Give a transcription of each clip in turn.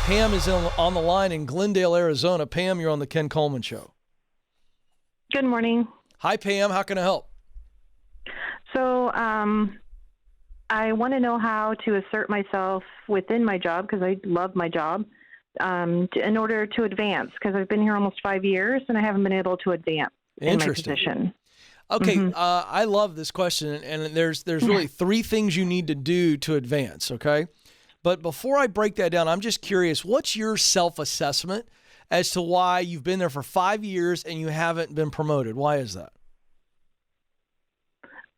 Pam is on the line in Glendale, Arizona. Pam, you're on the Ken Coleman Show. Good morning. Hi, Pam. How can I help? So I want to know how to assert myself within my job, because I love my job, in order to advance, because I've been here almost 5 years and I haven't been able to advance in my position. Okay, I love this question, and there's really three things you need to do to advance, okay? But before I break that down, I'm just curious, what's your self-assessment as to why you've been there for 5 years and you haven't been promoted? Why is that?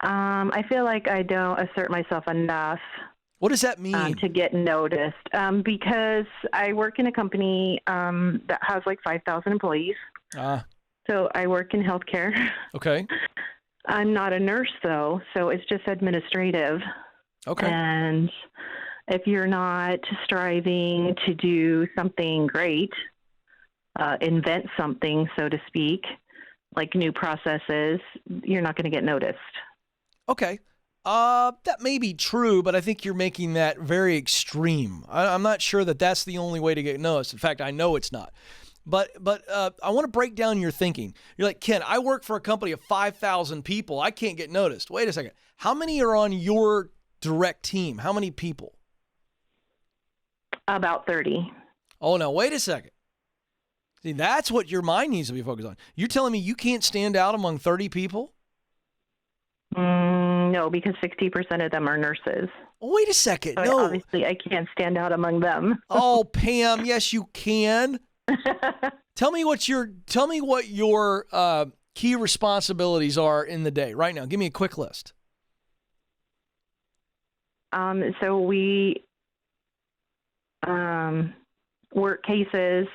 I feel like I don't assert myself enough. What does that mean? To get noticed, because I work in a company that has like 5,000 employees. So I work in healthcare. Okay. I'm not a nurse, though, so it's just administrative. Okay. And if you're not striving to do something great, invent something, so to speak, like new processes, you're not going to get noticed. Okay. That may be true, but I think you're making that very extreme. I'm not sure that that's the only way to get noticed. In fact, I know it's not. But I want to break down your thinking. You're like, Ken, I work for a company of 5,000 people. I can't get noticed. Wait a second. How many are on your direct team? How many people? About 30. Oh, no, wait a second. See, that's what your mind needs to be focused on. You're telling me you can't stand out among 30 people? No, because 60% of them are nurses. Oh, wait a second. So no. Obviously, I can't stand out among them. Oh, Pam, yes, you can. Tell me what your key responsibilities are in the day right now. Give me a quick list. So we work cases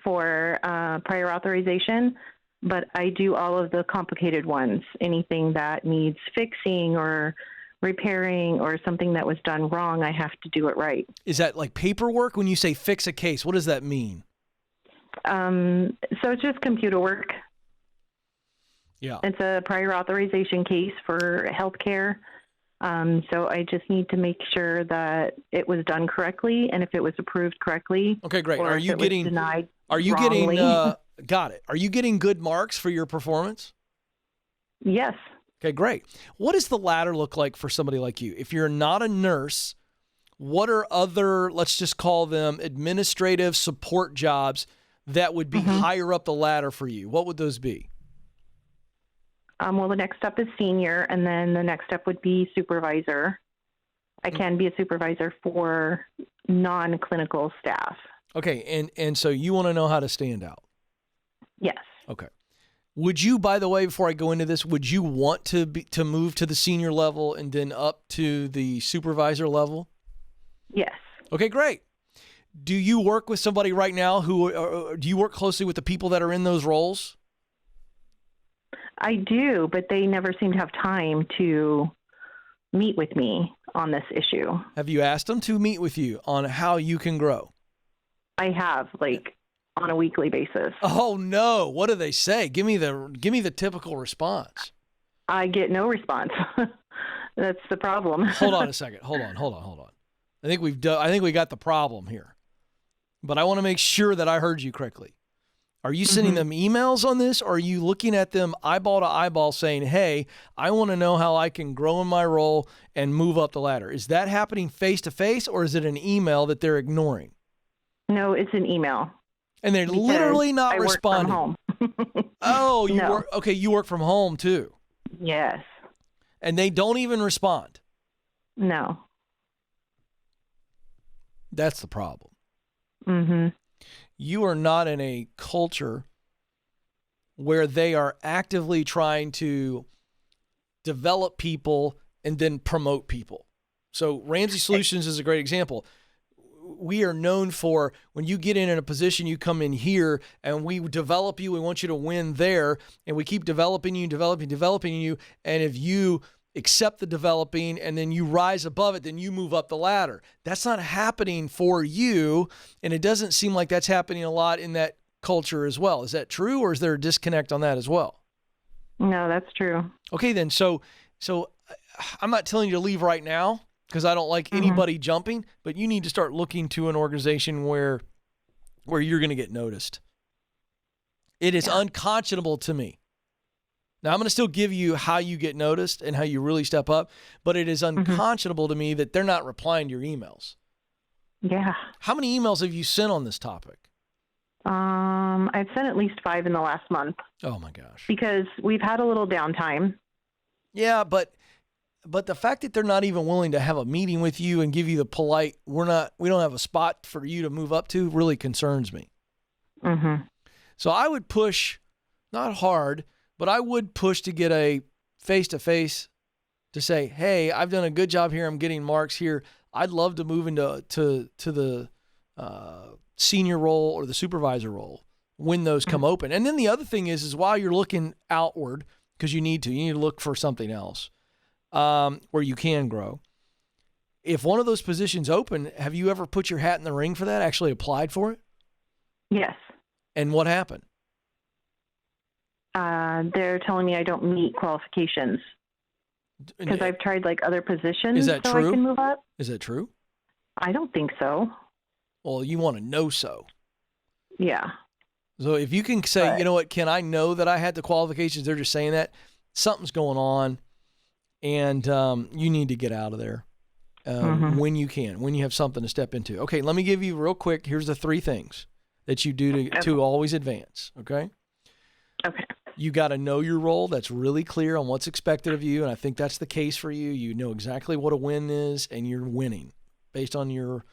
for prior authorization, but I do all of the complicated ones. Anything that needs fixing or repairing or something that was done wrong, I have to do it right. Is that like paperwork? When you say fix a case, what does that mean? So it's just computer work. Yeah. It's a prior authorization case for healthcare. So I just need to make sure that it was done correctly, and if it was approved correctly. Okay, great. Or Are if you it was getting denied Are you wrongly. getting got it? Are you getting good marks for your performance? Yes. Okay, great. What does the ladder look like for somebody like you? If you're not a nurse, what are other, let's just call them administrative support jobs that would be higher up the ladder for you? What would those be? Well, the next step is senior, and then the next step would be supervisor. I can be a supervisor for non-clinical staff. Okay, and so you want to know how to stand out? Yes. Okay. Would you, by the way, before I go into this, would you want to move to the senior level and then up to the supervisor level? Yes. Okay, great. Do you work with somebody right now do you work closely with the people that are in those roles? I do, but they never seem to have time to meet with me on this issue. Have you asked them to meet with you on how you can grow? I have, like, on a weekly basis. Oh no! What do they say? Give me the typical response. I get no response. That's the problem. Hold on a second. Hold on. I think we got the problem here, but I want to make sure that I heard you correctly. Are you sending them emails on this, or are you looking at them eyeball to eyeball saying, hey, I want to know how I can grow in my role and move up the ladder? Is that happening face to face, or is it an email that they're ignoring? No, it's an email. And they're literally not responding. I work from home. Oh, No. You work from home too. Yes. And they don't even respond. No. That's the problem. Mm-hmm. You are not in a culture where they are actively trying to develop people and then promote people. So Ramsey Solutions is a great example. We are known for, when you get in a position, you come in here and we develop you. We want you to win there, and we keep developing you. And if you accept the developing and then you rise above it, then you move up the ladder. That's not happening for you, and it doesn't seem like that's happening a lot in that culture as well. Is that true, or is there a disconnect on that as well? No, that's true. Okay, then. So I'm not telling you to leave right now, because I don't like anybody jumping, but you need to start looking to an organization where where you're going to get noticed. It is unconscionable to me. Now, I'm going to still give you how you get noticed and how you really step up, but it is unconscionable to me that they're not replying to your emails. Yeah. How many emails have you sent on this topic? I've sent at least 5 in the last month. Oh my gosh. Because we've had a little downtime. Yeah, but the fact that they're not even willing to have a meeting with you and give you the polite, we don't have a spot for you to move up to, really concerns me. So I would push, not hard, but I would push to get a face-to-face to say, hey, I've done a good job here. I'm getting marks here. I'd love to move into the senior role or the supervisor role when those come open. And then the other thing is while you're looking outward, because you need to look for something else where you can grow. If one of those positions open, have you ever put your hat in the ring for that, actually applied for it? Yes. And what happened? They're telling me I don't meet qualifications because I've tried like other positions. Is that so true? I can move up. Is that true? I don't think so. Well, you want to know so. Yeah. So if you can say, you know what, Ken, I know that I had the qualifications. They're just saying that something's going on and you need to get out of there when you can, when you have something to step into. Okay, let me give you real quick. Here's the 3 things that you do to always advance. Okay. Okay. You got to know your role. That's really clear on what's expected of you. And I think that's the case for you. You know exactly what a win is and you're winning based on your,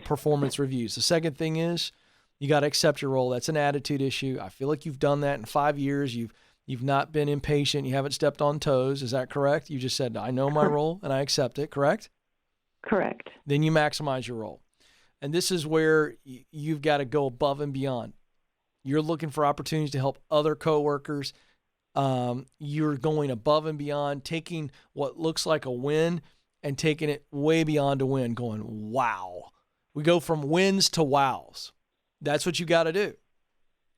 performance reviews. The second thing is you got to accept your role. That's an attitude issue. I feel like you've done that in 5 years. You've not been impatient. You haven't stepped on toes. Is that correct? You just said, I know my role and I accept it. Correct? Correct. Then you maximize your role. And this is where you've got to go above and beyond. You're looking for opportunities to help other coworkers. You're going above and beyond, taking what looks like a win and taking it way beyond a win, going, wow. We go from wins to wows. That's what you got to do.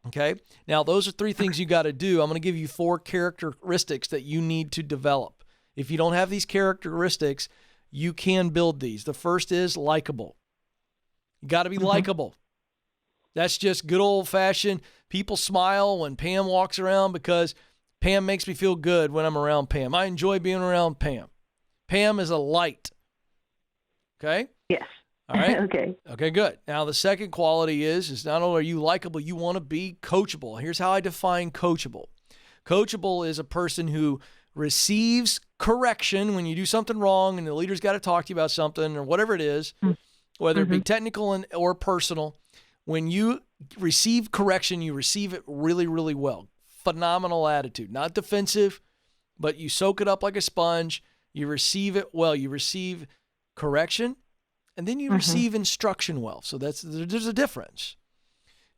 Okay? Now, those are 3 things you got to do. I'm going to give you 4 characteristics that you need to develop. If you don't have these characteristics, you can build these. The first is likable. You got to be likable. That's just good old-fashioned. People smile when Pam walks around because Pam makes me feel good when I'm around Pam. I enjoy being around Pam. Pam is a light. Okay? Yes. All right? Okay. Okay, good. Now, the second quality is not only are you likable, you want to be coachable. Here's how I define coachable. Coachable is a person who receives correction when you do something wrong and the leader's got to talk to you about something or whatever it is, whether it be technical or personal. When you receive correction, you receive it really, really well. Phenomenal attitude. Not defensive, but you soak it up like a sponge. You receive it well. You receive correction, and then you receive instruction well. So there's a difference.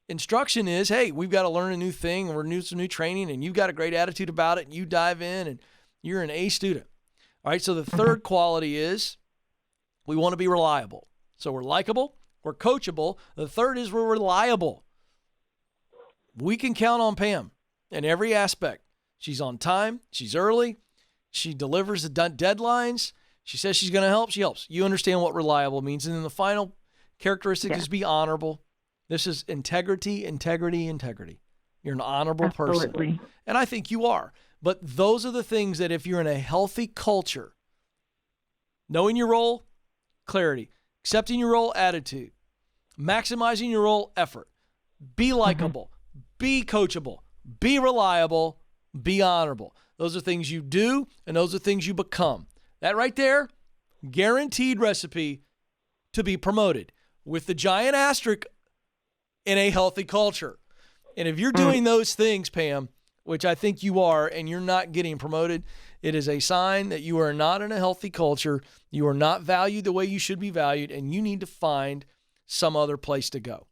Instruction is, hey, we've got to learn a new thing, or some new training, and you've got a great attitude about it, and you dive in, and you're an A student. All right, so the third quality is we want to be reliable. So we're likable. We're coachable. The third is we're reliable. We can count on Pam in every aspect. She's on time. She's early. She delivers the deadlines. She says she's going to help. She helps. You understand what reliable means. And then the final characteristic is be honorable. This is integrity, integrity, integrity. You're an honorable person. And I think you are. But those are the things that if you're in a healthy culture, knowing your role, clarity, accepting your role, attitude, maximizing your role, effort, be likable, be coachable, be reliable, be honorable. Those are things you do, and those are things you become. That right there, guaranteed recipe to be promoted with the giant asterisk in a healthy culture. And if you're doing those things, Pam, which I think you are, and you're not getting promoted, it is a sign that you are not in a healthy culture. You are not valued the way you should be valued, and you need to find some other place to go.